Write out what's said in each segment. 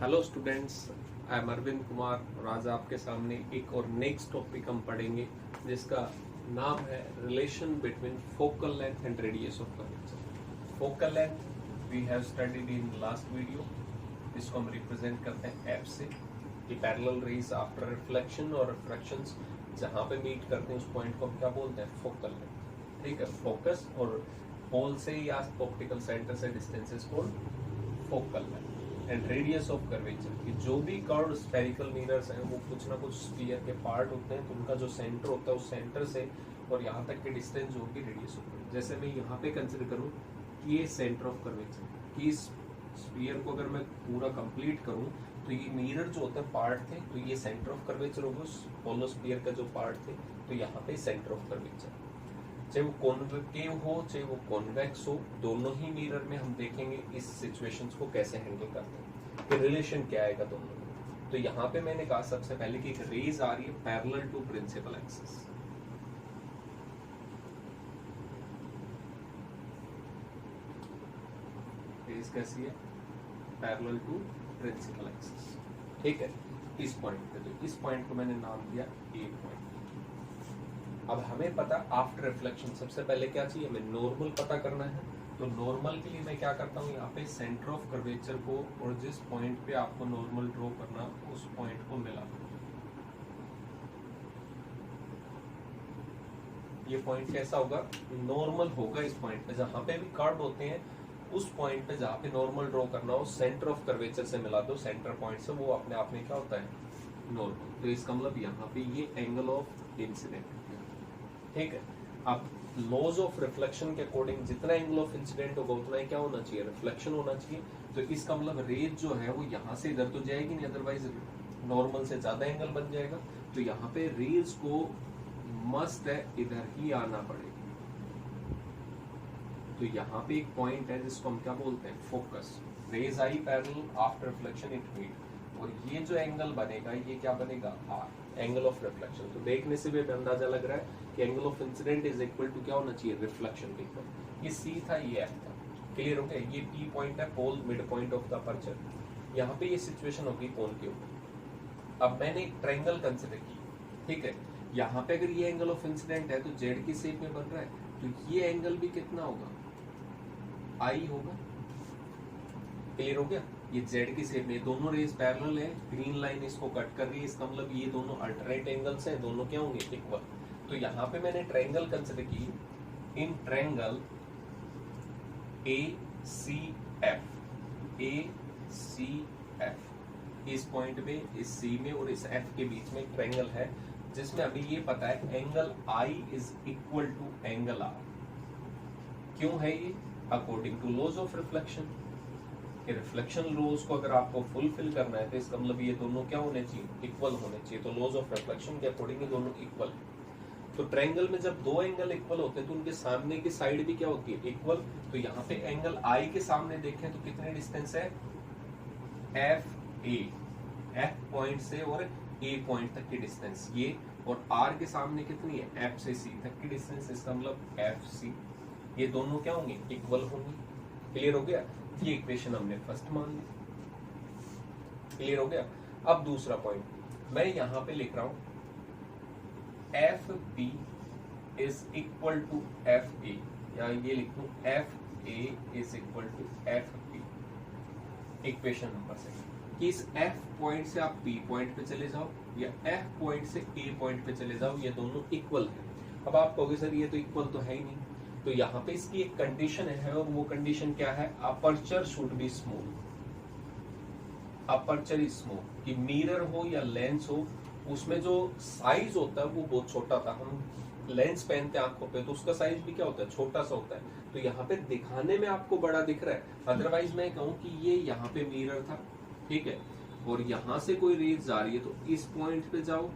Hello students, I am Arvind Kumar और आज आपके सामने एक और नेक्स्ट टॉपिक हम पढ़ेंगे जिसका नाम है relation between focal length and radius of curvature. Focal length we have studied in last video. इसको हम रिप्रेजेंट करते हैं एफ से कि पैरेलल रेज आफ्टर रिफ्लेक्शन और रिफ्रैक्शंस जहाँ पे मीट करते हैं उस पॉइंट को हम क्या बोलते हैं, फोकल लेंथ। ठीक है, फोकस और पोल से या ऑप्टिकल सेंटर से distance is called focal length. And radius of curvature कि जो भी कर्व्ड स्फेरिकल मिरर्स हैं वो कुछ ना कुछ स्फीयर के पार्ट होते हैं, तो उनका जो सेंटर होता है उस सेंटर से और यहाँ तक के डिस्टेंस जो होगी रेडियस ऑफ कर्वेचर। जैसे मैं यहाँ पे कंसिडर करूँ कि ये सेंटर ऑफ कर्वेचर कि इस स्फीयर को अगर मैं पूरा कंप्लीट करूँ तो ये मिरर जो होते हैं पार्ट थे, तो ये सेंटर ऑफ कर्वेचर होगा उस होलो स्फीयर का जो पार्ट थे, तो यहाँ पे सेंटर ऑफ कर्वेचर। चाहे वो कॉन्वेकेव हो चाहे वो कॉन्वेक्स हो, दोनों ही मिरर में हम देखेंगे इस सिचुएशंस को कैसे हैंडल करते हैं, कि रिलेशन क्या आएगा दोनों में। तो यहाँ पे मैंने कहा सबसे पहले कि एक रेज आ रही है parallel to principal axis. Rays कैसी है? Parallel to principal axis. ठीक है, इस पॉइंट पे, तो इस पॉइंट को मैंने नाम दिया ए पॉइंट। अब हमें पता आफ्टर रिफ्लेक्शन सबसे पहले क्या चाहिए, हमें नॉर्मल पता करना है। तो नॉर्मल के लिए मैं क्या करता हूँ, यहाँ पे सेंटर ऑफ कर्वेचर को और जिस पॉइंट पे आपको नॉर्मल ड्रॉ करना उस पॉइंट को मिला दो। ये पॉइंट कैसा होगा, नॉर्मल होगा इस पॉइंट पे जहां पे भी कर्व होते हैं, उस पॉइंट पे जहां पे नॉर्मल ड्रॉ करना हो सेंटर ऑफ कर्वेचर से मिला दो, सेंटर पॉइंट से, वो अपने आप में क्या होता है, नॉर्मल। तो इसका मतलब यहाँ पे ये एंगल ऑफ इंसिडेंट। ठीक है, अब लॉज ऑफ रिफ्लेक्शन के अकॉर्डिंग जितना एंगल ऑफ इंसिडेंट होगा उतना ही क्या होना चाहिए, रिफ्लेक्शन होना चाहिए। तो इसका मतलब रेज जो है वो यहाँ से इधर तो जाएगी नहीं, अदरवाइज नॉर्मल से ज्यादा एंगल बन जाएगा। तो यहाँ पे रेज को मस्त है इधर ही आना पड़ेगा। तो यहाँ पे एक पॉइंट है जिसको हम क्या बोलते हैं, focus. Rays I parallel after reflection it meet, और ये जो एंगल बनेगा ये क्या बनेगा, आर, एंगल ऑफ रिफ्लेक्शन। तो देखने से भी अंदाजा लग रहा है कि angle of incidence is equal to क्या होना चाहिए, रिफ्लेक्शन के इक्वल। ये सी था, ये एफ था। क्लियर हो गया? ये पी पॉइंट है, pole mid point of the aperture. यहाँ पे ये सिचुएशन होगी कोन के ऊपर। अब मैंने एक ट्रायंगल कंसिडर की, ठीक है। यहाँ पे अगर ये एंगल ऑफ इंसिडेंट है तो जेड की शेप में बन रहा है, तो ये एंगल भी कितना होगा, आई होगा। क्लियर हो गया? ये जेड की शेप में दोनों रेज पैरेलल है, ग्रीन लाइन इसको कट कर रही है, इसका मतलब ये दोनों अल्टरनेट एंगल्स हैं, दोनों क्या होंगे, इक्वल। तो यहाँ पे मैंने ट्रायंगल कंसिडर की, in triangle A C F, A C F, इस पॉइंट में, इस सी में और इस एफ के बीच में एक ट्रायंगल है जिसमें अभी ये पता है angle I is equal to angle R. क्यों है ये? According to laws of reflection. Reflection laws को अगर आपको फुलफिल करना है तो इसका मतलब ये दोनों क्या होने चाहिए, इक्वल होने चाहिए। तो लॉज ऑफ रिफ्लेक्शन के अकॉर्डिंग ये दोनों इक्वल है। तो ट्रायंगल में जब दो एंगल इक्वल होते हैं तो उनके सामने की साइड भी क्या होती है, इक्वल। तो यहाँ पे एंगल आई के सामने देखें तो कितने डिस्टेंस है, एफ ए, एफ पॉइंट से और ए पॉइंट तक की डिस्टेंस ये, और आर के सामने कितनी है, एफ से सी तक की डिस्टेंस, इसका मतलब एफ सी। ये दोनों क्या होंगे, इक्वल होंगे। क्लियर हो गया? ये इक्वेशन हमने फर्स्ट मान ली। क्लियर हो गया? अब दूसरा पॉइंट मैं यहां पे लिख रहा हूं, F P is equal to F A, या ये लिख दूं F A is equal to F P. Equation number से कि इस एफ पॉइंट से आप पी पॉइंट पे चले जाओ या एफ पॉइंट से ए पॉइंट पे चले जाओ, ये दोनों इक्वल है। अब आप कहोगे सर ये तो इक्वल तो है ही नहीं। तो यहाँ पे इसकी एक कंडीशन है, और वो कंडीशन क्या है, aperture should be small. Aperture is small, कि मिरर हो या लेंस हो, उसमें जो साइज होता है वो बहुत छोटा था। हम लेंस पहनते हैं आंखों पे तो उसका साइज भी क्या होता है, छोटा सा होता है। तो यहाँ पे दिखाने में आपको बड़ा दिख रहा है, अदरवाइज मैं कहूँ कि ये यहाँ पे मिरर था, ठीक है, और यहाँ से कोई रेज जा रही है तो इस पॉइंट पे जाओ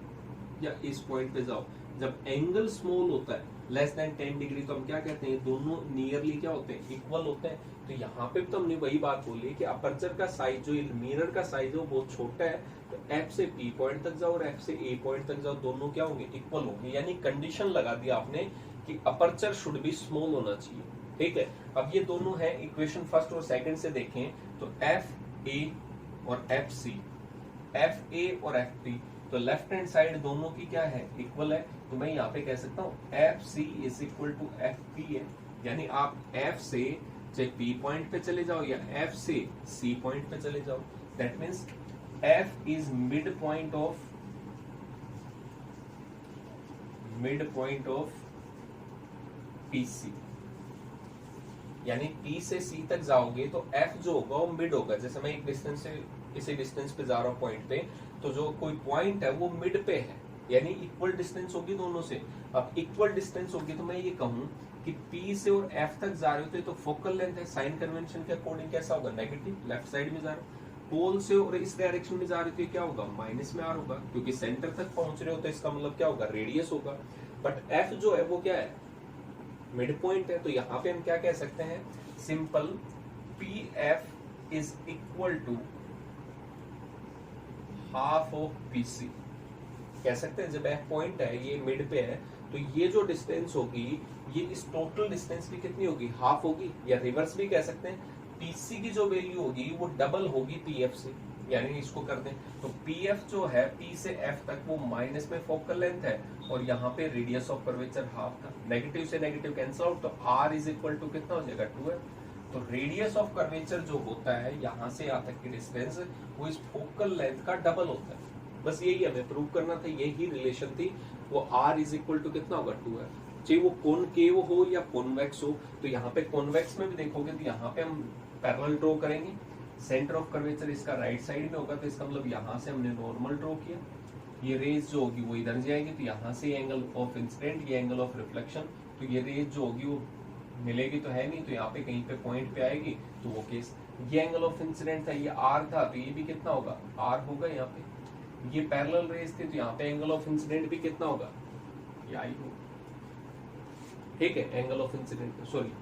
या इस पॉइंट पे जाओ। जब एंगल स्मॉल होता है लेस देन 10 डिग्री तो हम क्या कहते हैं, दोनों नियरली क्या होते हैं, इक्वल होते हैं। तो यहाँ पे तो हमने वही बात बोली है कि अपर्चर का साइज, जो मिरर का साइज है वो बहुत छोटा है। तो एफ से पी पॉइंट तक जाओ और एफ से ए पॉइंट तक जाओ, दोनों क्या होंगे, इक्वल होंगे। यानी कंडीशन लगा दी आपने कि अपर्चर शुड बी स्मॉल होना चाहिए। ठीक है, अब ये दोनों है, इक्वेशन फर्स्ट और सेकंड से देखें तो एफ ए और एफ सी, एफ ए और एफ पी, तो लेफ्ट हैंड साइड दोनों की क्या है, इक्वल है। तो मैं यहाँ पे कह सकता हूँ F C is equal to F P है, यानी आप एफ से चाहे पी पॉइंट पे चले जाओ या एफ से सी पॉइंट पे चले जाओ, that means F is mid point of PC, यानी पी से सी तक जाओगे तो एफ जो होगा वो मिड होगा। जैसे मैं एक डिस्टेंस से इसी डिस्टेंस पे जा रहा हूँ पॉइंट पे, तो जो कोई पॉइंट है वो मिड पे है, यानी इक्वल डिस्टेंस होगी दोनों से। अब इक्वल डिस्टेंस होगी तो मैं ये कहूँ कि पी से और एफ तक जा रहे हो तो फोकल लेंथ है, साइन कन्वेंशन के अकॉर्डिंग कैसा होगा, नेगेटिव, लेफ्ट साइड में जा रहे हो। पोल से और इस डायरेक्शन में जा रहे थे क्या होगा, माइनस में आर होगा, क्योंकि सेंटर तक पहुंच रहे हो तो इसका मतलब क्या होगा, रेडियस होगा। बट एफ जो है वो क्या है, मिड पॉइंट है, तो यहाँ पे हम क्या कह सकते हैं, simple P F is equal to half of PC कह सकते हैं। जब एफ पॉइंट है, ये मिड पे है, तो ये जो डिस्टेंस होगी ये इस टोटल डिस्टेंस की कितनी होगी, हाफ होगी, या रिवर्स भी कह सकते हैं, पीसी की जो वैल्यू होगी वो डबल होगी पीएफ से, यानी इसको कर दें तो पीएफ जो है पी से एफ तक वो माइनस में फोकल लेंथ है, और यहाँ पे रेडियस ऑफ कर्वेचर हाफ था, नेगेटिव से नेगेटिव कैंसिल आउट, तो आर इज इक्वल टू कितना हो जाएगा, 2f। तो रेडियस ऑफ कर्वेचर जो होता है यहाँ से यहाँ तक की डिस्टेंस वो इस फोकल लेंथ का डबल होता है। बस यही हमें प्रूव करना था, यही रिलेशन थी। वो r इज इक्वल टू कितना होगा, 2f, चाहे वो कॉनकेव हो या कॉन्वेक्स हो। तो यहाँ पे कॉन्वेक्स में भी देखोगे तो यहाँ पे हम पैरेलल ड्रॉ करेंगे, सेंटर ऑफ कर्वेचर इसका राइट साइड में होगा, तो इसका मतलब यहाँ से हमने नॉर्मल ड्रॉ किया, ये रेज जो होगी वो इधर जाएगी, तो यहाँ से एंगल ऑफ इंसिडेंट, ये एंगल ऑफ रिफ्लेक्शन, तो ये रेज जो होगी वो मिलेगी तो है नहीं, तो यहाँ पे कहीं पे पॉइंट पे आएगी, तो वो केस, ये एंगल ऑफ इंसिडेंट था, ये r था, तो ये भी कितना होगा, r होगा। यहाँ पे ये पैरेलल रेज थे, तो यहाँ पे एंगल ऑफ इंसिडेंट भी कितना होगा, ये i होगा, ठीक है, एंगल ऑफ इंसिडेंट, सॉरी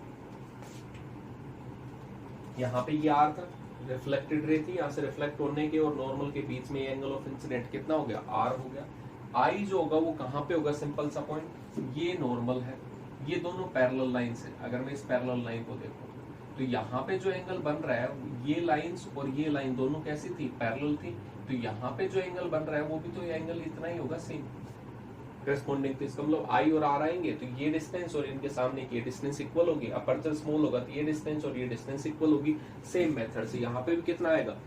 यहाँ पे ये r था, रिफ्लेक्टेड रे थी, यहाँ से रिफ्लेक्ट होने के और नॉर्मल के बीच में एंगल ऑफ इंसिडेंट कितना हो गया, r हो गया। i जो होगा वो कहाँ पे होगा, सिंपल सा पॉइंट, ये नॉर्मल है, ये दोनों पैरेलल लाइंस है। अगर मैं इस पैरेलल लाइन को देखूं तो यहाँ पे जो एंगल बन रहा है, ये लाइंस और ये लाइन दोनों कैसी थी, पैरेलल थी, तो यहाँ पे जो एंगल बन रहा है वो भी तो ये एंगल इतना ही होगा, सेम करस्पॉन्डिंग। तो इसका मतलब आई और आर आएंगे तो ये डिस्टेंस और इनके सामने की डिस्टेंस इक्वल होगी, अपर्चर स्मॉल होगा तो ये डिस्टेंस और ये डिस्टेंस इक्वल होगी। सेम मेथड से यहाँ पे भी कितना आएगा,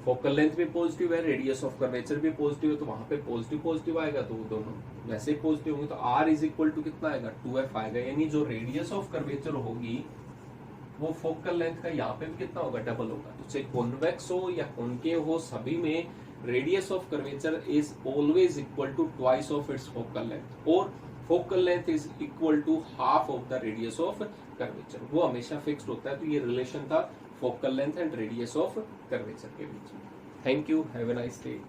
फोकल लेंथ भी पॉजिटिव है, रेडियस ऑफ कर्वेचर भी पॉजिटिव है, तो वहां पे पॉजिटिव पॉजिटिव आएगा, तो दोनों वैसे ही पॉजिटिव होंगे, तो r इज इक्वल टू कितना आएगा, 2f आएगा, यानी जो रेडियस ऑफ कर्वेचर होगी वो फोकल लेंथ का यहाँ पे भी कितना होगा, डबल होगा। तो चाहे कॉन्वेक्स हो या कॉनकेव हो, सभी में radius of curvature is always equal to twice of its focal length, और focal length is equal to half of the radius of curvature, वो हमेशा फिक्स्ड होता है। तो ये रिलेशन था focal length and radius of curvature के बीच में। Thank you, have a nice day.